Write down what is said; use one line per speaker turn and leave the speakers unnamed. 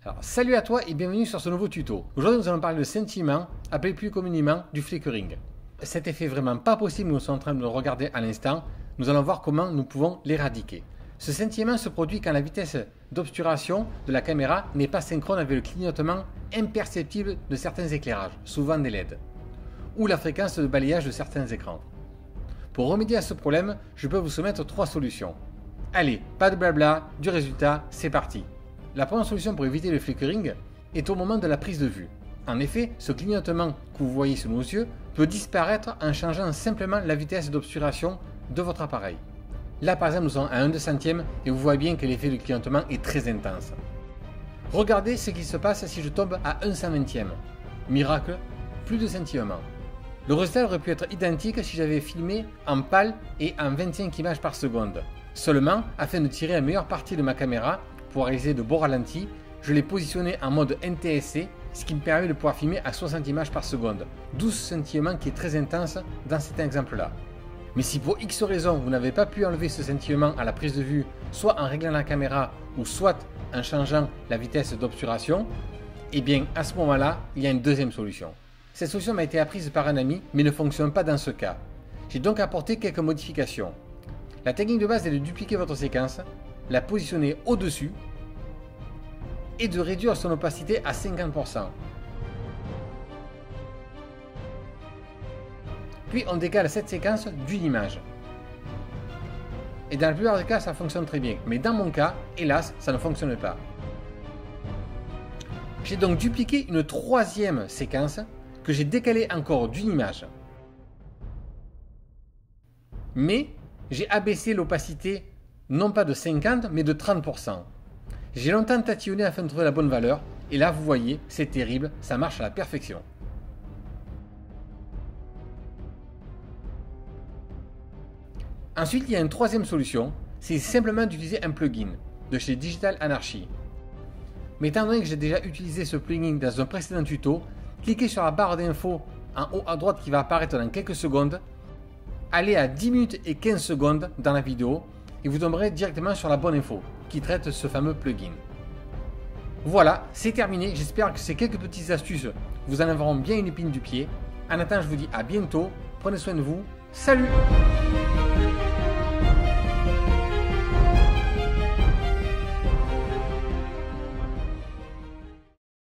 Alors, salut à toi et bienvenue sur ce nouveau tuto. Aujourd'hui, nous allons parler de scintillement, appelé plus communément du flickering. Cet effet vraiment pas possible, nous sommes en train de le regarder à l'instant. Nous allons voir comment nous pouvons l'éradiquer. Ce scintillement se produit quand la vitesse d'obturation de la caméra n'est pas synchrone avec le clignotement imperceptible de certains éclairages, souvent des LED, ou la fréquence de balayage de certains écrans. Pour remédier à ce problème, je peux vous soumettre 3 solutions. Allez, pas de blabla, du résultat, c'est parti. La première solution pour éviter le flickering est au moment de la prise de vue. En effet, ce clignotement que vous voyez sous nos yeux peut disparaître en changeant simplement la vitesse d'obturation de votre appareil. Là par exemple nous sommes à 1 centième et vous voyez bien que l'effet de clignotement est très intense. Regardez ce qui se passe si je tombe à 1/120e. Miracle, plus de scintillement. Le résultat aurait pu être identique si j'avais filmé en PAL et en 25 images par seconde. Seulement, afin de tirer la meilleure partie de ma caméra, pour réaliser de beaux ralentis, je l'ai positionné en mode NTSC, ce qui me permet de pouvoir filmer à 60 images par seconde. 12 scintillement qui est très intense dans cet exemple-là. Mais si pour X raison vous n'avez pas pu enlever ce scintillement à la prise de vue, soit en réglant la caméra ou soit en changeant la vitesse d'obturation, eh bien à ce moment-là, il y a une deuxième solution. Cette solution m'a été apprise par un ami, mais ne fonctionne pas dans ce cas. J'ai donc apporté quelques modifications. La technique de base est de dupliquer votre séquence, la positionner au-dessus et de réduire son opacité à 50%. Puis on décale cette séquence d'une image. Et dans la plupart des cas, ça fonctionne très bien. Mais dans mon cas, hélas, ça ne fonctionne pas. J'ai donc dupliqué une 3e séquence que j'ai décalée encore d'une image. Mais j'ai abaissé l'opacité non pas de 50 mais de 30%. J'ai longtemps tatillonné afin de trouver la bonne valeur et là vous voyez, c'est terrible, ça marche à la perfection. Ensuite, il y a une 3e solution, c'est simplement d'utiliser un plugin de chez Digital Anarchy. Mais étant donné que j'ai déjà utilisé ce plugin dans un précédent tuto, cliquez sur la barre d'infos en haut à droite qui va apparaître dans quelques secondes, allez à 10 minutes et 15 secondes dans la vidéo et vous tomberez directement sur la bonne info qui traite ce fameux plugin. Voilà, c'est terminé. J'espère que ces quelques petites astuces vous en enverront bien une épine du pied. En attendant, je vous dis à bientôt. Prenez soin de vous. Salut!